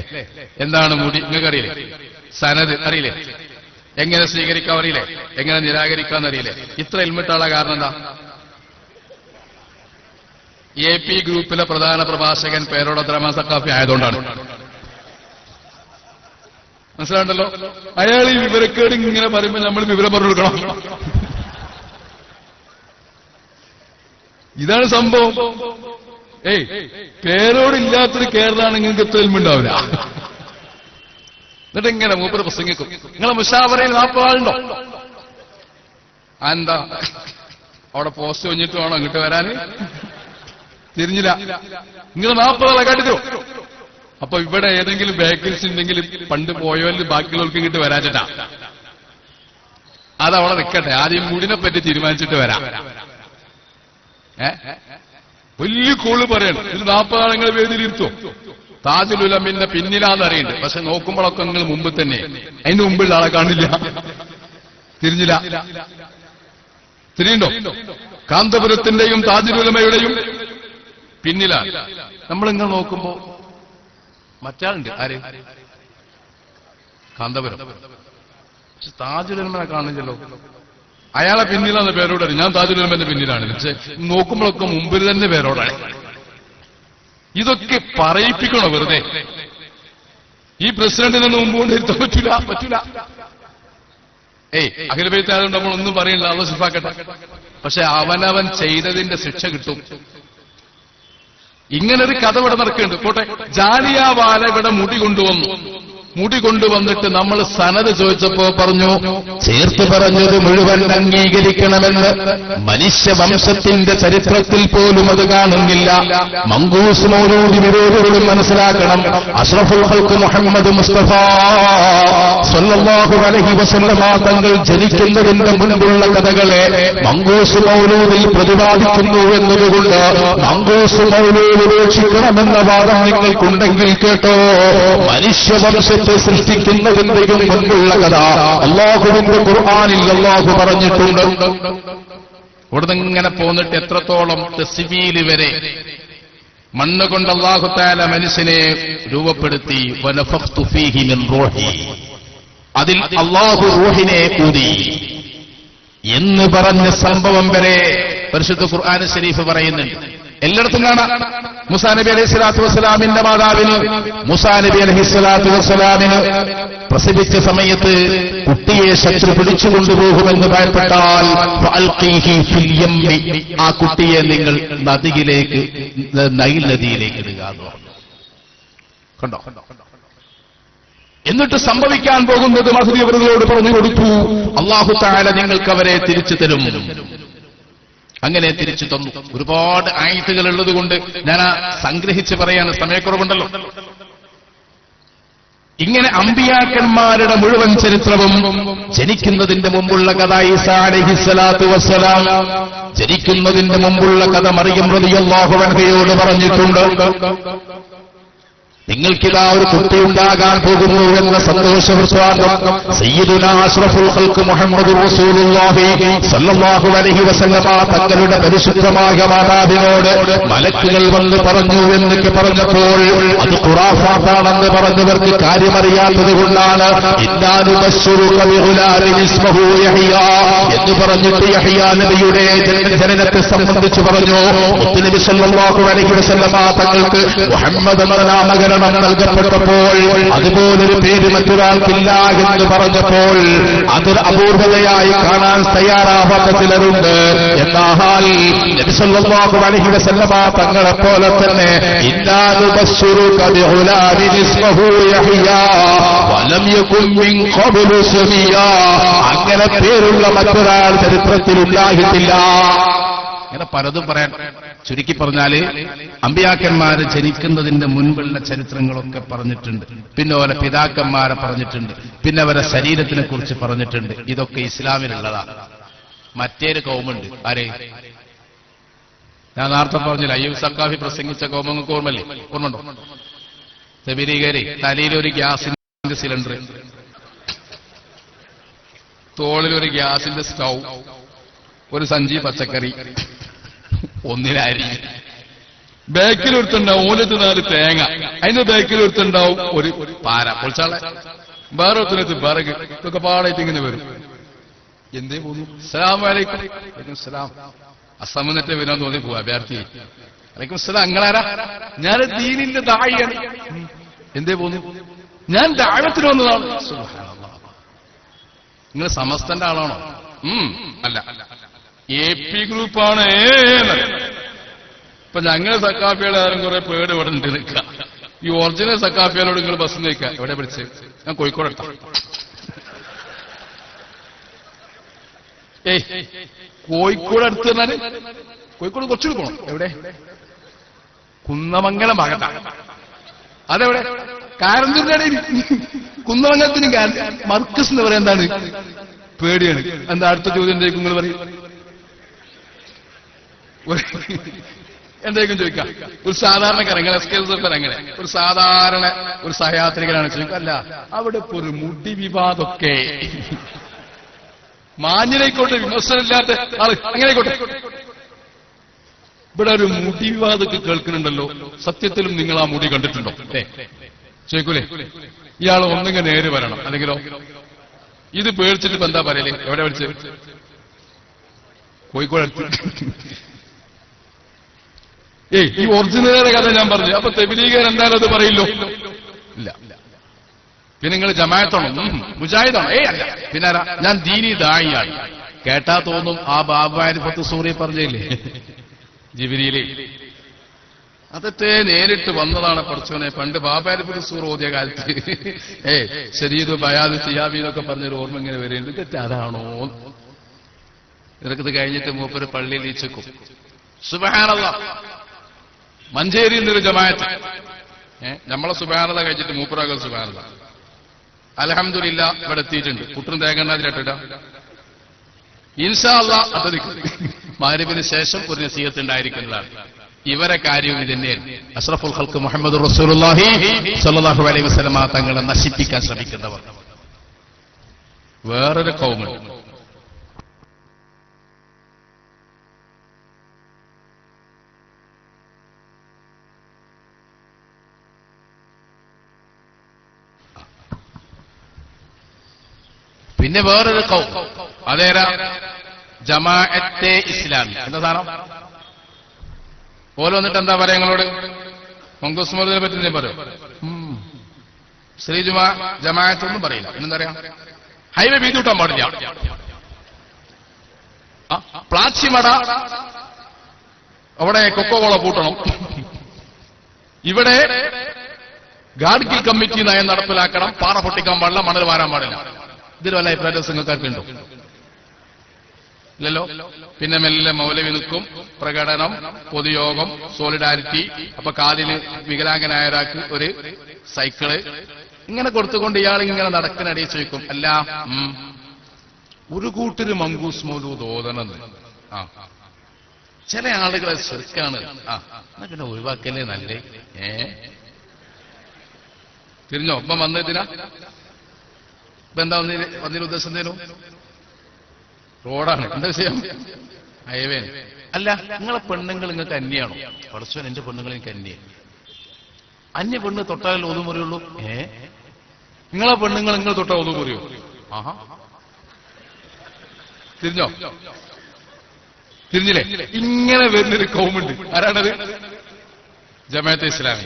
എന്താണ് മുടി നിങ്ങൾക്ക് അറിയില്ലേ? സനത് അറിയില്ലേ? എങ്ങനെ സ്വീകരിക്കാൻ അറിയില്ലേ? എങ്ങനെ നിരാകരിക്കാൻ അറിയില്ലേ? ഇത്ര ഇൽമിട്ടുള്ള കാരണം എന്താ? AP ഗ്രൂപ്പിലെ പ്രധാന പ്രഭാഷകൻ പേരോട് അബ്ദുറഹ്മാൻ സഖാഫി ആയതുകൊണ്ടാണ്. മനസ്സിലാണ്ടല്ലോ? അയാൾ ഈ വിവരക്കേട് ഇങ്ങനെ പറയുമ്പോൾ നമ്മൾ വിവരം പറഞ്ഞു കൊടുക്കണം. ഇതാണ് സംഭവം. പേരോടില്ലാത്തൊരു കേരളാണെങ്കിൽ നിങ്ങൾക്ക് എത്ര ഇൽമുണ്ടാവില്ല. എന്നിട്ട് ഇങ്ങനെ മൂപ്പര് പ്രസംഗിക്കും. നിങ്ങളെ മുഷാവറയിൽ 40 ആളുണ്ടോ? എന്താ അവിടെ പോസ്റ്റ് കഴിഞ്ഞിട്ട് വേണോ ഇങ്ങോട്ട് വരാന്? തിരിഞ്ഞില്ല. നിങ്ങൾ 40 ആളെ കാട്ടിത്തരോ? അപ്പൊ ഇവിടെ ഏതെങ്കിലും വേക്കൻസി ഉണ്ടെങ്കിൽ പണ്ട് പോയവരിൽ ബാക്കിയുള്ളവർക്ക് ഇങ്ങോട്ട് വരാച്ചിട്ടാ. അതവിടെ നിൽക്കട്ടെ, ആദ്യം മുടിനെ പറ്റി തീരുമാനിച്ചിട്ട് വരാം. വലിയ കോള് പറയണം. ഇത് 40 ആളുകൾ വേദിയിലിരുത്തോ? താജുൽ ഉലമിന്റെ പിന്നിലാന്ന് അറിയുന്നുണ്ട്. പക്ഷെ നോക്കുമ്പോഴൊക്കെ നിങ്ങൾ മുമ്പ് തന്നെ, അതിന് മുമ്പുള്ള ആളെ കാണില്ല. തിരിഞ്ഞില്ല. തിരിയുണ്ടോ? കാന്തപുരത്തിന്റെയും താജുൽ ഉലമയുടെയും പിന്നിലാണ്. നമ്മളിങ്ങനെ നോക്കുമ്പോ മറ്റാളുണ്ട്. ആര്? കാന്തപുരം. പക്ഷെ താജുൽ ഉലമനെ കാണില്ലല്ലോ. അയാളെ പിന്നിലാന്ന് പേരോടാണ്. ഞാൻ താജുൽ ഉലമന്റെ പിന്നിലാണ്. പക്ഷെ നോക്കുമ്പോഴൊക്കെ മുമ്പിൽ തന്നെ പേരോടാണ്. ഇതൊക്കെ പറയിപ്പിക്കണോ വെറുതെ? ഈ പ്രസിഡന്റിനൊന്ന് മുമ്പ് കൊണ്ടിരുത്താൻ പറ്റൂല. അഖില ബൈത്ത് ആയതുകൊണ്ട് നമ്മൾ ഒന്നും പറയില്ല, അള്ളാഹു ശിഫാക്കട്ടെ. പക്ഷെ അവനവൻ ചെയ്തതിന്റെ ശിക്ഷ കിട്ടും. ഇങ്ങനൊരു കഥ ഇവിടെ നടക്കുന്നുണ്ട്. പോട്ടെ, ജാലിയാവാല ഇവിടെ മുടി കൊണ്ടുവന്നിട്ട് നമ്മൾ സനത് ചോദിച്ചപ്പോ പറഞ്ഞു, ചേർത്ത് പറഞ്ഞത് മുഴുവൻ അംഗീകരിക്കണമെന്ന്. മനുഷ്യവംശത്തിന്റെ ചരിത്രത്തിൽ പോലും അത് കാണുന്നില്ല. മങ്കൂസ് മൗലൂദി വിരോധികളും മനസ്സിലാക്കണം. അഷ്റഫുൽ ഖൽഖ് മുഹമ്മദ് മുസ്തഫ സ്വല്ലല്ലാഹു അലൈഹി വസല്ലമ തങ്ങൾ ജനിക്കുന്നതിന്റെ മുൻപുള്ള കഥകളെ മങ്കൂസ് മൗലൂദിൽ പ്രതിപാദിക്കുന്നു എന്നതുകൊണ്ട് മങ്കൂസ് മൗലൂദ് ഉപേക്ഷിക്കണമെന്ന വാദം നിങ്ങൾക്കുണ്ടെങ്കിൽ കേട്ടോ, മനുഷ്യവംശത്തെ സൃഷ്ടിക്കുന്നതിന്റെയും മുൻപുള്ള കഥ അല്ലാഹുവിന്റെ ഖുർആനിൽ അല്ലാഹു പറഞ്ഞിട്ടുണ്ട്. ഇവിടുന്ന് ഇങ്ങനെ പോന്നിട്ട് എത്രത്തോളം തസ്ബീല് വരെ മണ്ണ് കൊണ്ട് അല്ലാഹു തആല മനുഷ്യനെ രൂപപ്പെടുത്തി. വനഫഖ്തു ഫീഹി മിൻ റൂഹി, അതിൽ അല്ലാഹു റൂഹിനെ ഊതി എന്ന് പറഞ്ഞ സംഭവം വരെ പരിശുദ്ധ ഖുർആൻ ശരീഫ് പറയുന്നുണ്ട്. എല്ലായിടത്തും കാണാം. മൂസാ നബി അലൈഹി സ്വലാത്തു വസ്സലാമിന്റെ മാതാവിന്, മൂസാ നബി അലൈഹി സ്വലാത്തു വസ്സലാമിന് പ്രസവിച്ച സമയത്ത് കുട്ടിയെ ശത്രു പിടിച്ചുകൊണ്ടുപോകുമെന്ന് ഭയപ്പെട്ടാൽ ഫഅൽഖീഹി ഫിൽ യമ്മി, ആ കുട്ടിയെ നിങ്ങൾ നദിയിലേക്ക്, നൈൽ നദിയിലേക്ക് ഇടുക എന്ന് പറഞ്ഞു. കണ്ടോ? എന്നിട്ട് സംഭവിക്കാൻ പോകുന്നത് മഹ്ദി അവരോട് പറഞ്ഞു കൊടുത്തു, അല്ലാഹു തആല നിങ്ങൾക്ക് അവരെ തിരിച്ചു തരും. അങ്ങനെ തിരിച്ചു തന്നു. ഒരുപാട് ആയത്തുകൾ ഉള്ളത് കൊണ്ട് ഞാൻ സംഗ്രഹിച്ച് പറയാൻ സമയക്കുറവുണ്ടല്ലോ. ഇങ്ങനെ അമ്പിയാക്കന്മാരുടെ മുഴുവൻ ചരിത്രവും ജനിക്കുന്നതിന്റെ മുമ്പുള്ള കഥ ഈസാ അലൈഹിസ്സലാത്തു വസ്സലാം, ജനിക്കുന്നതിന്റെ മുമ്പുള്ള കഥ മറിയം റളിയല്ലാഹു അൻഹയോട് പറഞ്ഞിട്ടുണ്ട്. നിങ്ങൾക്കിതാ ഒരു കുട്ടിയുണ്ടാകാൻ പോകുന്നു എന്ന സന്തോഷവൃത്താന്തം സയ്യിദുനാ അഷ്റഫുൽ ഖൽഖ് മുഹമ്മദുർ റസൂലുള്ളാഹി സ്വല്ലല്ലാഹു അലൈഹി വസല്ലമ തങ്ങളുടെ പരിശുദ്ധമായ മാതാവിനോട് മലക്കുകൾ വന്ന് പറഞ്ഞു എന്നൊക്കെ പറഞ്ഞപ്പോൾ അത് ഖുറാഫാത്താണെന്ന് പറഞ്ഞവർക്ക് കാര്യമറിയാത്തത് കൊണ്ടാണ് ഇന്നാനു ബശ്ശുറുക ബിഗുലാമിൻ ഇസ്മുഹു യഹ്യ എന്ന് പറഞ്ഞിട്ട് യഹ്യ നബിയുടെ ജനനത്തെ സംബന്ധിച്ച് പറഞ്ഞു. മുത്തുനബി സ്വല്ലല്ലാഹു അലൈഹി വസല്ലമ തങ്ങൾക്ക് മുഹമ്മദ് എന്ന നാമകരണം നൽകപ്പെട്ടപ്പോൾ അതുപോലൊരു പേര് മറ്റൊരാൾക്കില്ല എന്ന് പറഞ്ഞപ്പോൾ അതൊരു അപൂർവതയായി കാണാൻ തയ്യാറാവാത്ത ചിലരുണ്ട്. എന്നാൽ നബി സല്ലല്ലാഹു അലൈഹി വസല്ലമ തങ്ങളെപ്പോലെ തന്നെ ഇന്നാ നുബശ്ശിറുക ബിഗുലാമിൻ ഇസ്മുഹു യഹ്യ വലം യകുൻ മിൻ ഖബ്ലു സമീയ, അങ്ങനെ പേരുള്ള മറ്റൊരാൾ ചരിത്രത്തിൽ ഉണ്ടായിട്ടില്ല. ഇങ്ങനെ പലതും പറയാൻ. ചുരുക്കി പറഞ്ഞാല് അമ്പിയാക്കന്മാര് ജനിക്കുന്നതിന്റെ മുൻപുള്ള ചരിത്രങ്ങളൊക്കെ പറഞ്ഞിട്ടുണ്ട്. പിന്നെ അവരെ പിതാക്കന്മാരെ പറഞ്ഞിട്ടുണ്ട്. പിന്നെ അവരെ ശരീരത്തിനെ കുറിച്ച് പറഞ്ഞിട്ടുണ്ട്. ഇതൊക്കെ ഇസ്ലാമിലുള്ളതാണ്. മറ്റേരു കൗമുണ്ട്. ആരെ? ഞാൻ നേരത്തെ പറഞ്ഞില്ല, അയ്യൂബ് സഖാഫി പ്രസംഗിച്ച കൗമങ്ങൾക്ക് ഓർമ്മല്ലേ? ഓർമ്മണ്ടോ? തബീലിഗേരി തലയിലൊരു ഗ്യാസിന്റെ സിലിണ്ടർ, തോളിലൊരു ഗ്യാസിന്റെ സ്റ്റൗ, ഒരു സഞ്ചി പച്ചക്കറി, ഒന്നിനരി. ബാക്കിലൊരുത്തുണ്ടാവും ഓലത്ത് 4 തേങ്ങ, അതിന്റെ ബാക്കിലൊരുത്തുണ്ടാവും ഒരു പാര പൊളിച്ചാളെ, വേറെ ഒത്തിനകത്ത് വിറക്, ഇതൊക്കെ പാടായിട്ട് ഇങ്ങനെ വരും. എന്തേ പോന്നു? അസ്സലാമു അലൈക്കും. വലൈക്കും സലാം. അസമന്നത്തെ വരാൻ തോന്നി പോവാ അഭ്യർത്ഥി. വലൈക്കും സലാം. നിങ്ങളാരാ? ഞാൻ ദീനിന്റെ ദായിയാണ്. എന്തേ പോന്നു? ഞാൻ ദഅവത്തിന് വന്നതാണ്. സുബ്ഹാനല്ലാഹ്. നിങ്ങൾ സമസ്തന്റെ ആളാണോ? അല്ല, AP ഗ്രൂപ്പാണ്. ഇപ്പൊ ഞങ്ങൾ സക്കാഫിയുടെ ആരും കുറെ പേട് ഇവിടെ ഉണ്ട് നിൽക്കുക. ഈ ഒറിജിനൽ സക്കാഫിയോട് നിങ്ങൾ ബസ് നിൽക്കുക. എവിടെ പഠിച്ച്? ഞാൻ കോഴിക്കോട് എടുത്ത. കോഴിക്കോട് അടുത്ത് പറഞ്ഞാല് കോഴിക്കോട് കുറച്ചുകൂടി പോകണം. എവിടെ? കുന്നമംഗലം ഭാഗത്താണ്. അതെവിടെ? കാരന്തൂരിന്റെ ഇടയിൽ. കുന്നമംഗലത്തിന് മർക്കസ് എന്ന് പറയാൻ എന്താണ്? പേടിയാണ്. എന്താ? അടുത്ത ചോദ്യം എന്തായിരിക്കും നിങ്ങൾ പറയും? എന്തായിരിക്കും ചോദിക്കാം? ഒരു സാധാരണക്കാരൻ അങ്ങനെ ഒരു സാധാരണ ഒരു സഹയാത്രികനാണ് ചോദിക്കുക. അല്ല, അവിടെ ഇപ്പൊ ഒരു മുടി വിവാദമൊക്കെ മാന്യനായിക്കോട്ടെ, വിമർശനമില്ലാത്ത ആള് അങ്ങനെയായിക്കോട്ടെ, ഇവിടെ ഒരു മുടി വിവാദമൊക്കെ കേൾക്കുന്നുണ്ടല്ലോ, സത്യത്തിലും നിങ്ങൾ ആ മുടി കണ്ടിട്ടുണ്ടോ? ചോദിക്കൂലേ? ഇയാൾ ഒന്നിങ്ങനെ നേര് വരണം, അല്ലെങ്കിലോ ഇത് പേടിച്ചിട്ട് ഇപ്പൊ എന്താ പറയലേ? എവിടെ പഠിച്ച്? കോഴിക്കോട് അടുത്ത്. ഈ ഒറിജിനലുടെ കഥ ഞാൻ പറഞ്ഞു. അപ്പൊ തെബിലീഗർ എന്തായാലും അത് പറയില്ലോ. ഇല്ല. പിന്നെ നിങ്ങൾ ജമാഅത്താണോ? മുജാഹിദാണോ? അല്ല. പിന്നെ ഞാൻ ദീനി ദായിയാണ്. കേട്ടാ തോന്നും ആ ബാബാരിഫത്ത് സൂറി പറഞ്ഞില്ലേ ജിബ്രീലേ, അതൊക്കെ നേരിട്ട് വന്നതാണ് പഠിച്ചവനെ. പണ്ട് ബാബാരിഫത്ത് സൂർ ഓതിയ കാലത്ത് ശരീദ് ബയാദ് സിയാബി എന്നൊക്കെ പറഞ്ഞൊരു ഓർമ്മ ഇങ്ങനെ വരുന്നത്. ഇതൊക്കെ അതാണോ? ഇതൊക്കെ കഴിഞ്ഞിട്ട് മൂപ്പര് പള്ളിയിൽ ഈച്ചക്കും. സുബ്ഹാനല്ലാഹ്. മഞ്ചേരിയിൽ നിന്നൊരു ജമാഅത്ത് നമ്മളെ സുബ്ഹാനല്ലാഹ് കഴിച്ചിട്ട് മൂപ്പരാകൾ സുബ്ഹാനല്ലാഹ്. അൽഹംദുലില്ലാ ഇവിടെ എത്തിയിട്ടുണ്ട്. കുട്ടറും തേങ്ങണ്ണാതിരട്ടിട്ട ഇൻഷാ അല്ലാഹ് അത് മഗ്‌രിബിന് ശേഷം ഒരു നസീഹത്ത് ഉണ്ടായിരിക്കുന്നതാണ്. ഇവരെ കാര്യവും ഇതന്നെയാണ്. അഷ്റഫുൽ ഖൽഖ് മുഹമ്മദ് റസൂലുള്ളാഹി സ്വല്ലല്ലാഹു അലൈഹി വസല്ലം തങ്ങളെ നശിപ്പിക്കാൻ ശ്രമിക്കുന്നവർ. വേറൊരു കൗമുണ്ട്. പിന്നെ വേറൊരു കൗം. അതേരാ? ജമാഅത്തെ ഇസ്ലാമി. എന്താ സാധനം? ഓരോ വന്നിട്ട് എന്താ പറയാ നിങ്ങളോട്? മങ്കൂസ് മൗലൂദിനെ പറ്റി ഞാൻ പറയും. ശ്രീ ജമാഅത്തൊന്നും പറയില്ല. പിന്നെന്താ പറയാ? ഹൈവേ വീതി കൂട്ടാൻ പാടില്ല, പ്ലാച്ചിമട അവിടെ കൊക്കോകോള പൂട്ടണം, ഇവിടെ ഗാഡ്ഗിൽ കമ്മിറ്റി നയം നടപ്പിലാക്കണം, പാറ പൊട്ടിക്കാൻ പാടില്ല, മണൽ വാരാൻ പാടില്ല. ഇതിൽ വല്ല അഭിപ്രായ സംഘക്കാർക്കുണ്ടോ? ഇല്ലല്ലോ. പിന്നെ മെല്ലെ മൗലവി നിൽക്കും, പ്രകടനം, പൊതുയോഗം, സോളിഡാരിറ്റി. അപ്പൊ കാലിന് വികലാംഗനായ ഒരാൾക്ക് ഒരു സൈക്കിള് ഇങ്ങനെ കൊടുത്തുകൊണ്ട് ഇയാൾ ഇങ്ങനെ നടക്കിനടിയിൽ ചോദിക്കും, അല്ല ഒരു കൂട്ടര് മങ്കൂസ് മൗലൂദ് ഓതണമെന്ന്. ചില ആളുകളെ ശിർക്കാണ്. എന്നാ പിന്നെ ഒഴിവാക്കല്ലേ നല്ലേ. തിരിഞ്ഞോ? ഒപ്പം വന്നതിനാ ഇപ്പൊ എന്താ വന്നതിന് ഉദ്ദേശം തരും? റോഡാണ്. എന്താ വിഷയം? ഹൈവേന്. അല്ല, നിങ്ങളെ പെണ്ണുങ്ങൾ നിങ്ങൾക്ക് അന്യാണോ? പടച്ചോൻ എന്റെ പെണ്ണുങ്ങൾ എനിക്ക് അന്യ. അന്യ പെണ്ണ് തൊട്ടാൽ ഒതുമുറിയുള്ളൂ. നിങ്ങളെ പെണ്ണുങ്ങൾ നിങ്ങൾ തൊട്ടാൽ ഒതുമുറിയോ? ആഹാ, തിരിഞ്ഞോ? തിരിഞ്ഞില്ലേ? ഇങ്ങനെ വരുന്നൊരു കൗമുണ്ട്. ആരാണത്? ജമാഅത്തെ ഇസ്ലാമി.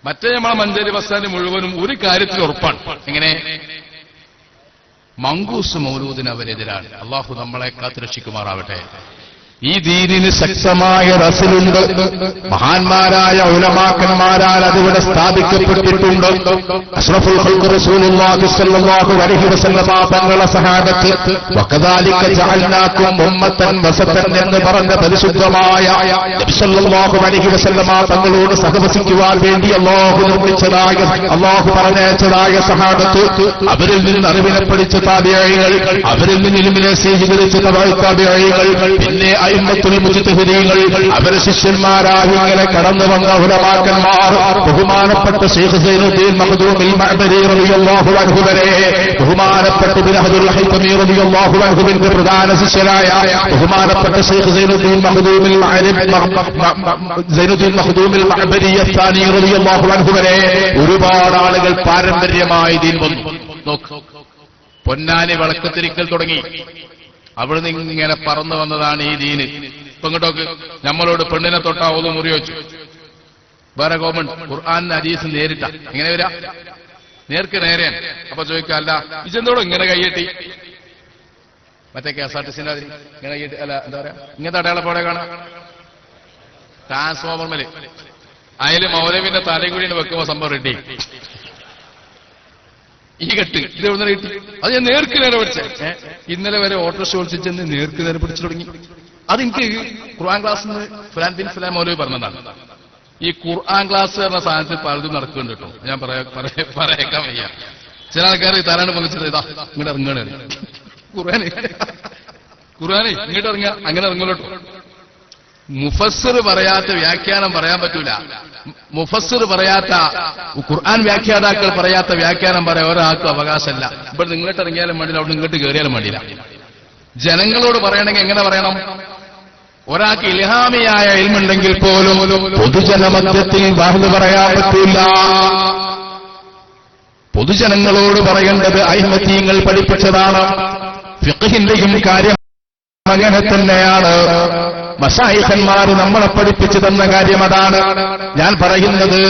മറ്റേ നമ്മളെ മഞ്ചേരി ബസ് സ്റ്റാൻഡ് മുഴുവനും ഒരു കാര്യത്തിൽ ഉറപ്പാണ്. എങ്ങനെ? മങ്കൂസ് മൗലൂദിന് അവരെതിരാണ്. അള്ളാഹു നമ്മളെ കാത്തുരക്ഷിക്കുമാറാവട്ടെ. ഈ ദീനിന് ശക്തമായ റസലുണ്ട്. മഹാന്മാരായ ഉലമാക്കന്മാരാൽ അതിവിടെ സ്ഥാപിക്കപ്പെട്ടിട്ടുണ്ട്. അഷ്റഫുൽ ഖൽഖ് റസൂലുള്ളാഹി സ്വല്ലല്ലാഹു അലൈഹി വസല്ലം തങ്ങളുടെ സഹാബത്ത് വകദാലിക ജഅൽനാകും ഉമ്മത്തൻ വസതൻ എന്ന് പറഞ്ഞ പരിശുദ്ധമായ നബി സ്വല്ലല്ലാഹു അലൈഹി വസല്ലം തങ്ങളോട് സഹവസിക്കുവാൻ വേണ്ടി അല്ലാഹു നിർമ്മിച്ചതായ, അല്ലാഹു പറഞ്ഞയച്ചതായ സഹാബത്ത്, അവരിൽ നിന്ന് അറിവിനെ പഠിച്ച താബിഈകൾ, അവരിൽ നിന്ന് ഇൽമിനെ സ്വീകരിച്ച താബിഈകൾ, പിന്നെ അയിമ്മത്തുൽ മുജ്തഹിദീങ്ങൾ, അവരെ ശിഷ്യന്മാരായി ഇങ്ങനെ കടന്നു വന്ന ഉലമാക്കന്മാർ, ബഹുമാനപ്പെട്ട ശൈഖ് സൈനുദ്ദീൻ മഖ്ദൂമിൽ മഅബരി റളിയല്ലാഹു അൻഹു വരെ, ബഹുമാനപ്പെട്ട ഇബ്നു അബ്ദുൽ ഹൈതമി റളിയല്ലാഹു അൻഹുവിന്റെ പ്രധാന ശിഷ്യരായ ബഹുമാനപ്പെട്ട ശൈഖ് സൈനുദ്ദീൻ മഖ്ദൂമിൽ മഅബരി അസ്സാനി റളിയല്ലാഹു അൻഹു വരെ ഒരുപാട് ആളുകൾ പാരമ്പര്യമായി ദീൻ വന്നു. നോക്ക്, പൊന്നാനി വിളക്കത്തിരിക്കൽ തുടങ്ങി, അവിടുന്ന് ഇങ്ങനെ പറന്നു വന്നതാണ് ഈ ദീന്. ഇപ്പൊ ഇങ്ങോട്ടോക്ക് നമ്മളോട് പെണ്ണിനെ തൊട്ടാ ഓതു മുറി വെച്ചു. വേറെ ഗവൺമെന്റ് ഖുർആൻ ഹദീസ് നേരിട്ട ഇങ്ങനെ വരാ, നേർക്ക് നേരെയാണ്. അപ്പൊ ചോദിക്കല്ല, ഇതെന്തോടോ ഇങ്ങനെ കൈയ്യട്ടി, മറ്റേ KSRTC ഇങ്ങനെ കൈയ്യട്ടി, അല്ല എന്താ പറയാ, ഇങ്ങനത്തെ അടയാളപ്പോടെ കാണാം ട്രാൻസ്ഫോമർമേല്. അതില് മൗലവിന്റെ തലകുഴിയിൽ വെക്കുമ്പോ സംഭവം റെഡി. ഈ കെട്ട് ഇത് എവിടെ കിട്ടി? അത് ഞാൻ നേർക്ക് നേരെ പഠിച്ചേ. ഇന്നലെ വരെ ഓട്ടോറിക്ഷ ഓടിച്ചെന്ന് നേർക്ക് നേരെ പിടിച്ചു തുടങ്ങി. അതെനിക്ക് ഖുർആൻ ക്ലാസ് ഫലാൻ ബിൻ ഫലാൻ മൗലവി പറഞ്ഞതാണ്. ഈ ഖുർആൻ ക്ലാസ് എന്ന സാധനത്തിൽ പലതും നടക്കുന്നുണ്ട് കേട്ടോ. ഞാൻ പറയേക്കാൻ വയ്യ. ചില ആൾക്കാർ തരാണ്ട് പങ്കിച്ചത് ഇതാ ഇങ്ങോട്ട് ഇറങ്ങണേ, ഖുർആനെ ഇങ്ങോട്ട് ഇറങ്ങുക, അങ്ങനെ ഇറങ്ങലോട്ടോ. മുഫസ്സിർ പറയാത്ത വ്യാഖ്യാനം പറയാൻ പറ്റൂല. മുഫസ്സിർ പറയാത്ത, ഖുർആൻ വ്യാഖ്യാതാക്കൾ പറയാത്ത വ്യാഖ്യാനം പറയാൻ ഒരാൾക്കും അവകാശമല്ല. ഇവിടെ ഇങ്ങോട്ട് ഇറങ്ങിയാലും വേണ്ടില്ല, അവിടെ ഇങ്ങോട്ട് കയറിയാലും വേണ്ടില്ല. ജനങ്ങളോട് പറയണമെങ്കിൽ എങ്ങനെ പറയണം? ഒരാൾക്ക് ഇൽഹാമിയായ ഇൽമുണ്ടെങ്കിൽ പോലും പൊതുജനമധ്യത്തിൽ വാഹന പറയാൻ പറ്റില്ല. പൊതുജനങ്ങളോട് പറയേണ്ടത് അയിമ്മത്തീങ്ങൾ പഠിപ്പിച്ചതാണ്. ഫിഖ്ഹിന്റെയും കാര്യം അങ്ങനെ തന്നെയാണ്. മശായിഖന്മാർ നമ്മളെ പഠിപ്പിച്ചു തന്ന കാര്യം അതാണ്. ഞാൻ പറയുന്നത്,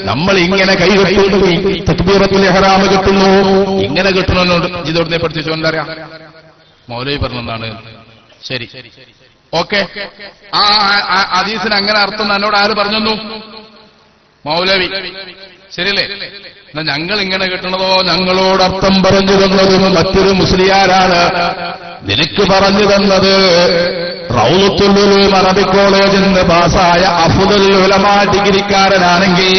നമ്മൾ ഇങ്ങനെ കൈകെട്ടുന്നു, തക്ബീറത്തുൽ ഇഹ്റാം കിട്ടുന്നു, ഇങ്ങനെ കിട്ടണമെന്നുണ്ട്. ഇതോടനെ പഠിപ്പിച്ചു എന്തറിയാം, മൗലവി പറഞ്ഞതാണ്. ശരി, ഓക്കെ. ആ ഹദീസിന് അങ്ങനെ അർത്ഥം എന്നോട് ആര് പറഞ്ഞു? മൗലവി. ശരിയല്ലേ? എന്നാ ഞങ്ങൾ ഇങ്ങനെ കിട്ടണതോ? ഞങ്ങളോട് അർത്ഥം പറഞ്ഞു തന്നതും മറ്റൊരു മുസ്ലിയാരാണ്. നിനക്ക് പറഞ്ഞു തന്നത് റൗളത്തുൽ ഉലൂം അറബിക് കോളേജിൽ നിന്ന് പാസ്സായ അഫ്ദൽ ഉലമാ ഡിഗ്രിക്കാരനാണെങ്കിൽ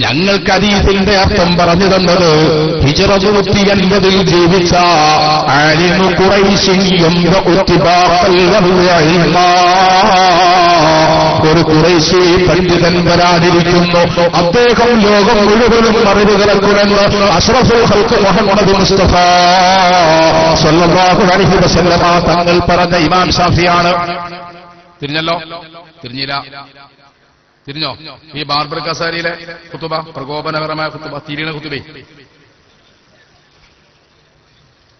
ഞങ്ങൾക്ക് ഹദീസിന്റെ അർത്ഥം പറഞ്ഞു തന്നത് ഹിജ്റ 180 ജീവിച്ച ആലിമു ഖുറൈശിയും ഒരു ഖുറൈശി പണ്ഡിതൻ വരാനിരിക്കുന്നു. അദ്ദേഹം ലോകം മുഴുവനും അറിവുകളെ കുറഞ്ഞ് അഷ്റഫുൽ ഖൽഖ് മുഹമ്മദ് മുസ്തഫ സ്വല്ലല്ലാഹു അലൈഹി വസല്ലമ തങ്ങൾ പറഞ്ഞ ഇമാം ഷാഫിയാണ്. തിരിഞ്ഞല്ലോ? തിരിഞ്ഞില്ല. തിരിഞ്ഞോ? ഈ ബാർബർ കസാരിയിലെ ഖുതുബ, പ്രകോപനപരമായ ഖുതുബ, തിരിയണ ഖുതുബ,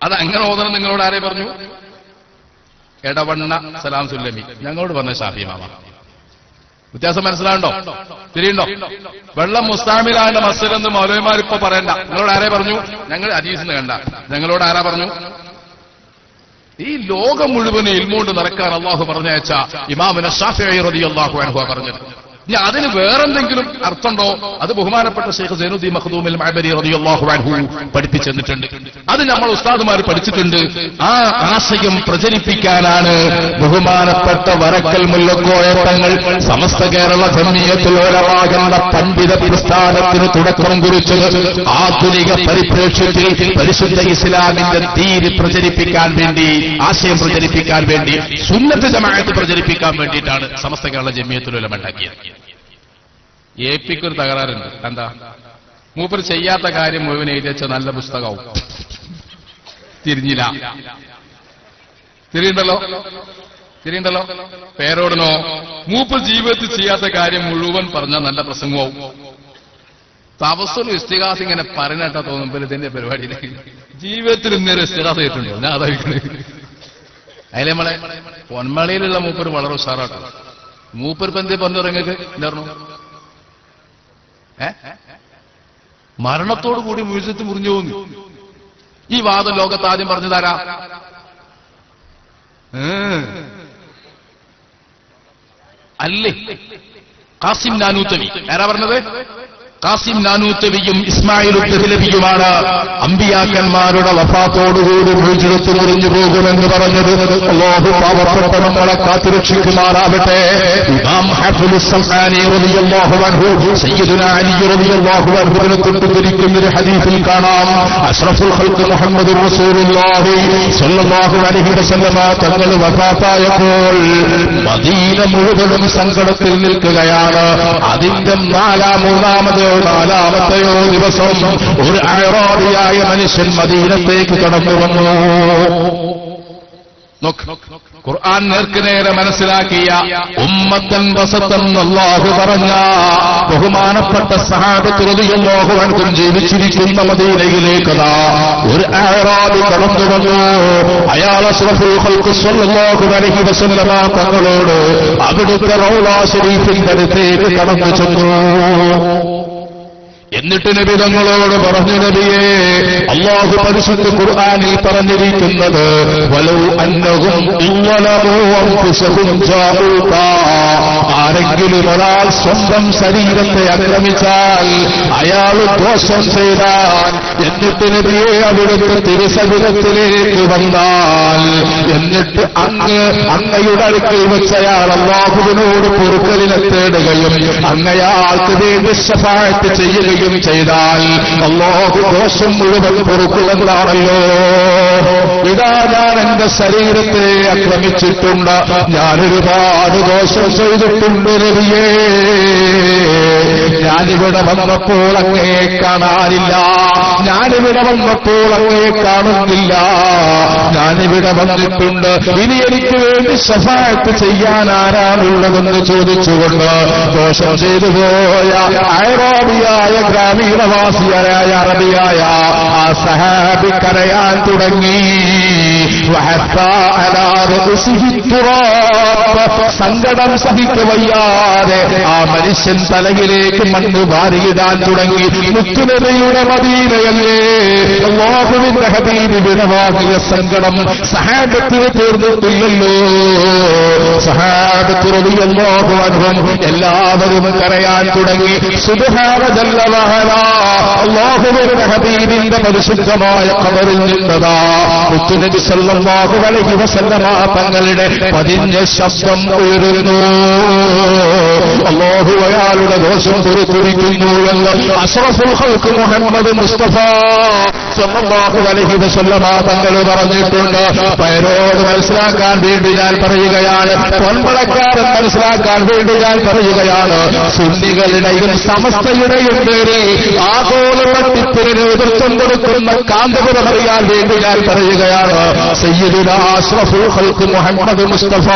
അത് അങ്ങനെ ഓതണം നിങ്ങളോട് ആരെ പറഞ്ഞു? എടവണ്ണ സലാം സുല്ലമി ഞങ്ങളോട് പറഞ്ഞ ഷാഫി മാമ. വ്യത്യാസം മനസ്സിലാണ്ടോ? തിരിയുണ്ടോ? വെള്ളം മുസ്താമിലാന്റെ മസ്ജിദെന്ന് മൗലവിമാർ ഇപ്പൊ പറയണ്ട. നിങ്ങളോട് ആരെ പറഞ്ഞു? ഞങ്ങൾ ഹദീസിന്ന് കണ്ട. ഞങ്ങളോട് ആരാ പറഞ്ഞു? ഈ ലോകം മുഴുവൻ ഇൽമുകൊണ്ട് നടക്കാൻ അള്ളാഹു പറഞ്ഞയച്ച ഇമാമുന ശാഫിഈ റളിയല്ലാഹു അൻഹു പറഞ്ഞത്. ഇനി അതിന് വേറെന്തെങ്കിലും അർത്ഥമുണ്ടോ? അത് ബഹുമാനപ്പെട്ട ശൈഖ് സൈനുദ്ദീൻ മഖ്ദൂമിൽ മഅബരി റളിയല്ലാഹു അൻഹു പഠിപ്പിച്ചു തന്നിട്ടുണ്ട്. അത് നമ്മൾ ഉസ്താദുമാർ പഠിച്ചിട്ടുണ്ട്. ആ ആശയം പ്രചരിപ്പിക്കാനാണ് ബഹുമാനപ്പെട്ട വരക്കൽ മുല്ലക്കോയ തങ്ങൾ സമസ്ത കേരള ജംഇയ്യത്തുൽ ഉലമാ എന്ന പണ്ഡിത പ്രസ്ഥാനത്തിന് തുടക്കം കുറിച്ചത്. ആധുനിക പരിപ്രേക്ഷ്യത്തിൽ പരിശുദ്ധ ഇസ്ലാമിന്റെ ദീൻ പ്രചരിപ്പിക്കാൻ വേണ്ടി, ആശയം പ്രചരിപ്പിക്കാൻ വേണ്ടി, സുന്നത്ത് ജമാഅത്ത് പ്രചരിപ്പിക്കാൻ വേണ്ടിയിട്ടാണ് സമസ്ത കേരള ജംഇയ്യത്തുൽ ഉലമാ ഉണ്ടാക്കിയത്. ഏപ്പിക്കൊരു തകരാറുണ്ട്. എന്താ? മൂപ്പർ ചെയ്യാത്ത കാര്യം മുഴുവൻ എഴുതി വെച്ച നല്ല പുസ്തകവും തിരിഞ്ഞില്ല. തിരിയുണ്ടല്ലോ? പേരോടനോ? മൂപ്പർ ജീവിതത്തിൽ ചെയ്യാത്ത കാര്യം മുഴുവൻ പറഞ്ഞ നല്ല പ്രസംഗവും. തവസ്സുൽ ഇസ്തിഗാസ ഇങ്ങനെ പറഞ്ഞിട്ടാ തോന്നുമ്പോൾ ഇതിന്റെ പരിപാടിയിൽ ജീവിതത്തിൽ ഇന്നൊരു ഇസ്തിഗാസ ചെയ്തിട്ടുണ്ടോ? ഞാൻ അതായിരിക്കുന്നത്. അതിൽ നമ്മളെ പൊന്മളയിലുള്ള മൂപ്പർ വളരെ ഉഷാറാട്ടോ. മൂപ്പർ പന്തി പറഞ്ഞിറങ്ങൾക്ക് എന്തായിരുന്നു? മരണത്തോടു കൂടി മ്യൂസിയത്ത് മുറിഞ്ഞു പോകുന്നു. ഈ വാദം ലോകത്ത് ആദ്യം പറഞ്ഞതാരാ? അല്ലേ ഖാസിം നാനൂത്തവി. ആരാ പറഞ്ഞത്? ഖാസിം നാനൂത്തവിയും ഇസ്മായിൽ ഉദ്ദഹ്ലവിയുമാണ് അമ്പിയാക്കന്മാരുടെ വഫാത്തോടുകൂടി മുഴുവെടുത്ത് മുറിഞ്ഞു പോകുമെന്ന് പറഞ്ഞത്. അല്ലാഹു പാവപ്പെട്ട നമ്മളെ കാത്തുരക്ഷിക്കുമാറാവട്ടെ. ഇമാം ഹാഫിദുസ് സൽമാനി റളിയല്ലാഹു അൻഹു സയ്യിദുനാ അലി റളിയല്ലാഹു അൻഹുവിനെ തൊട്ടുതിരിക്കുന്ന ഒരു ഹദീസിൽ കാണാം, അഷ്റഫുൽ ഖൽഖ് മുഹമ്മദുർ റസൂലുള്ളാഹി സ്വല്ലല്ലാഹു അലൈഹി വസല്ലമ തങ്ങൾ വഫാത്തായപ്പോൾ മദീന മുഴുവനും സങ്കടത്തിൽ നിൽക്കുകയാണ്. അതിന്റെ നാലാമത്തെയോ ദിവസം ഒരു അഅറാബിയായ മനുഷ്യൻ മദീനത്തേക്ക് കടന്നു വന്നു. ഖുർആൻ നേർക്കുനേരെ മനസ്സിലാക്കിയ ഉമ്മത്തൻ വസത്തൻ അല്ലാഹു പറഞ്ഞ ബഹുമാനപ്പെട്ട സഹാബത്ത് റളിയല്ലാഹു അൻഹും ജീവിച്ചിരിക്കുന്ന മദീനയിലേക്കതാ ഒരു അഅറാബി കടന്നു വന്നു. അയാൾ അഷ്റഫുൽ ഖൽഖ് സ്വല്ലല്ലാഹു അലൈഹി വസല്ലമ തങ്ങളോട് അവിടുത്തെ റൗള ശരീഫിന്റെ അടുത്തേക്ക് കടന്നു ചെന്നു. എന്നിട്ട് നബി തങ്ങളോട് പറഞ്ഞു, നബിയേ, അല്ലാഹു പരിശുദ്ധ ഖുർആനിൽ പറഞ്ഞിരിക്കുന്നത് വലൗ അന്നഹും ഇൻവലമൂ അൻഫുസഹും ജാഊക, ആരെങ്കിലും ഒരാൾ സ്വന്തം ശരീരത്തെ ആക്രമിച്ചാൽ, അയാൾ ദോഷം ചെയ്താൽ, എന്നിട്ട് നബിയെ അവിടുത്തെ തിരുശരീരത്തിലേക്ക് വന്നാൽ, എന്നിട്ട് അങ്ങയുടെ അടുക്കൽ വെച്ചയാൾ അല്ലാഹുവിനോട് പൊറുക്കലിനെ തേടുകയും അങ്ങയാൾക്ക് വേണ്ടി ശഫാഅത്ത് ചെയ്യുകയും ചെയ്താൽ അല്ലാഹു ദോഷം മുഴുവൻ പൊറുക്കുമെന്നാണല്ലോ. ഇതാ ഞാൻ എന്റെ ശരീരത്തെ ആക്രമിച്ചിട്ടുണ്ട്, ഞാനൊരുപാട് ദോഷം ചെയ്തിട്ടുണ്ട് നബിയേ. ഞാനിവിടെ വന്നപ്പോൾ അങ്ങയെ കാണാനില്ല, ഞാനിവിടെ വന്നപ്പോൾ അങ്ങയെ കാണുന്നില്ല, ഞാനിവിടെ വന്നിട്ടുണ്ട്, ഇനി എനിക്ക് വേണ്ടി ശഫാഅത്ത് ചെയ്യാൻ ആരാണുള്ളതെന്ന് ചോദിച്ചുകൊണ്ട് ദോഷം ചെയ്തു പോയ അഅറാബിയായ ഗ്രാമീണവാസിയായ അറബിയായ ആ സഹാബി കരയാൻ തുടങ്ങി. സങ്കടം സഹിക്കവയ്യാതെ ആ മനുഷ്യൻ തലയിലേക്ക് മണ്ണ് വാരിയിടാൻ തുടങ്ങി. മുത്തുനബിയുടെ മദീനയല്ലേ, അല്ലാഹുവിന്റെ ഹബീബ് വിടവാങ്ങിയ സങ്കടം സഹാബത്തിന് തീർന്നിട്ടില്ലല്ലോ. സഹാബത്ത് റളിയല്ലാഹു അൻഹും എല്ലാവരും കരയാൻ തുടങ്ങി. സുബ്ഹാന ജല്ല വഅല, അല്ലാഹുവിന്റെ ഹബീബിന്റെ പരിശുദ്ധമായ ഖബറിൽ നിന്നതാ മുത്തുനബി സല്ലല്ലാഹു അലൈഹി വസല്ലമ തങ്ങളുടെ പതിഞ്ഞ ശബ്ദം ഉയരുന്നു. അല്ലാഹു അയാളുടെ ദോഷം പൊറുത്തിരിക്കുന്നു എന്ന് അഷ്റഫുൽ ഖൽഖ് മുഹമ്മദ് മുസ്തഫ സല്ലല്ലാഹു അലൈഹി വസല്ലമ തങ്ങൾ പറഞ്ഞിട്ടുണ്ട്. പയരോട് മനസ്സിലാക്കാൻ വേണ്ടി ഞാൻ പറയുകയാണ്, പൊൻപടക്കാരൻ മനസ്സിലാക്കാൻ വേണ്ടി ഞാൻ പറയുകയാണ്. സുന്നികളുടെയും സമസ്തയുടെയും പേരിൽ ആഗോള തട്ടിപ്പിന് നേതൃത്വം കൊടുക്കുന്ന കാന്തപുരം അറിയാൻ വേണ്ടി ഞാൻ പറയുകയാണ്. സയ്യിദുനാ അഷ്റഫുൽ ഖൽഖ് മുഹമ്മദ് മുസ്തഫ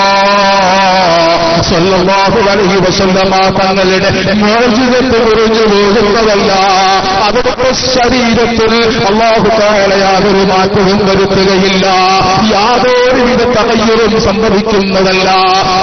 സല്ലല്ലാഹു അലൈഹി വസല്ലമ തങ്ങളുടെ മോചിതത്ത് മുറിഞ്ഞു പോകുന്നതല്ല, അവിടുത്തെ ശരീരത്തിൽ അല്ലാഹു തആല യാതൊരു മാറ്റവും വരുത്തുകയില്ല, യാതൊരുവിധ തകയ്യലും സംഭവിക്കുന്നതല്ല.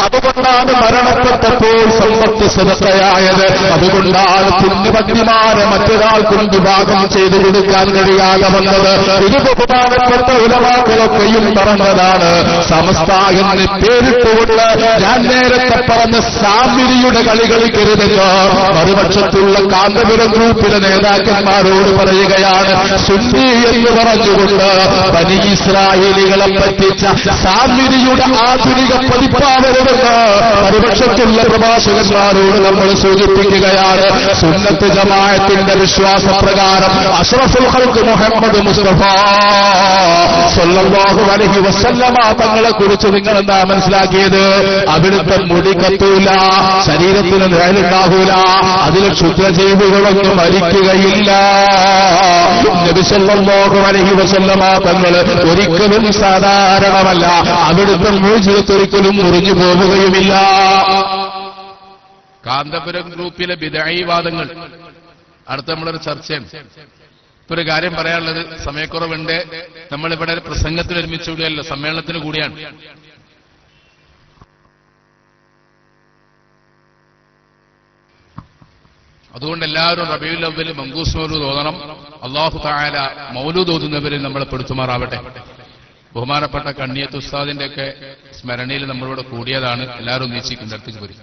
അതുകൊണ്ടാണ് മരണപ്പെട്ടപ്പോൾ സമ്പത്ത് സദഖയായത്, അതുകൊണ്ടാണ് പുണ്യഭക്തിമാരെ മറ്റൊരാൾക്കും വിഭാഗം ചെയ്തു കൊടുക്കാൻ കഴിയാതെ വന്നത്. ഇത് ബഹുമാനപ്പെട്ട ഉലമാക്കളൊക്കെയും പറഞ്ഞതാണ്. സമസ്ത എന്ന് പേരിട്ടുകൊണ്ട് ഞാൻ നേരത്തെ പറഞ്ഞ സാമിരിയുടെ കളി കളിക്കരുതെന്ന് മറുപക്ഷത്തുള്ള കാന്തപുരം ഗ്രൂപ്പിലെ നേതാക്കന്മാരോട് പറയുകയാണ്. സുന്നി എന്ന് പറഞ്ഞുകൊണ്ട് ബനി ഇസ്രായേലികളെ പറ്റിച്ച സാമിരിയുടെ ആധുനിക പതിപ്പാവരുതെന്ന് മറുപക്ഷത്തുള്ള പ്രഭാഷകന്മാരോട് നമ്മൾ സൂചിപ്പിക്കുകയാണ്. സുന്നത്ത് ജമാഅത്തിന്റെ വിശ്വാസപ്രകാരം അഷ്റഫുൽ ഖൽഖ് മുഹമ്മദ് മുസ്തഫ സല്ലല്ലാഹു അലൈഹി വസല്ലമ തങ്ങളെ കുറിച്ച് നിങ്ങൾ എന്താ മനസ്സിലാക്കിയത്? അവിടുത്തെ മുടി കത്തൂല, ശരീരത്തിന് നിഴലുണ്ടാകൂല, അതിൽ ക്ഷുദ്രജീവികളൊന്നും മരിക്കുകയില്ല. നബി സല്ലല്ലാഹു അലൈഹി വസല്ലമ തങ്ങൾ ഒരിക്കലും സാധാരണമല്ല, അവിടുത്തെ മുഴുവത്തൊരിക്കലും മുറിഞ്ഞു പോവുകയുമില്ല. കാന്തപുരം ഗ്രൂപ്പിലെ ബിദ്അഈവാദങ്ങൾ അടുത്ത നമ്മളൊരു ചർച്ചയാണ്. ഇപ്പൊ ഒരു കാര്യം പറയാനുള്ളത്, സമയക്കുറവുണ്ട്. നമ്മളിവിടെ പ്രസംഗത്തിന് ഒരുമിച്ച് കൂടിയല്ല, സമ്മേളനത്തിന് കൂടിയാണ്. അതുകൊണ്ട് എല്ലാവരും റബീഉൽ അവ്വൽ മങ്കൂസ് മൗലൂദ് ഓതണം. അല്ലാഹു തആല മൗലൂദ് ഓതുന്നവരിൽ നമ്മളെ പെടുത്തുമാറാവട്ടെ. ബഹുമാനപ്പെട്ട കണ്ണിയത്ത് ഉസ്താദിന്റെ ഒക്കെ സ്മരണയിൽ നമ്മളിവിടെ കൂടിയതാണ്. എല്ലാവരും നീച്ചിട്ടുണ്ട്, അടുത്തേക്ക് പോയി.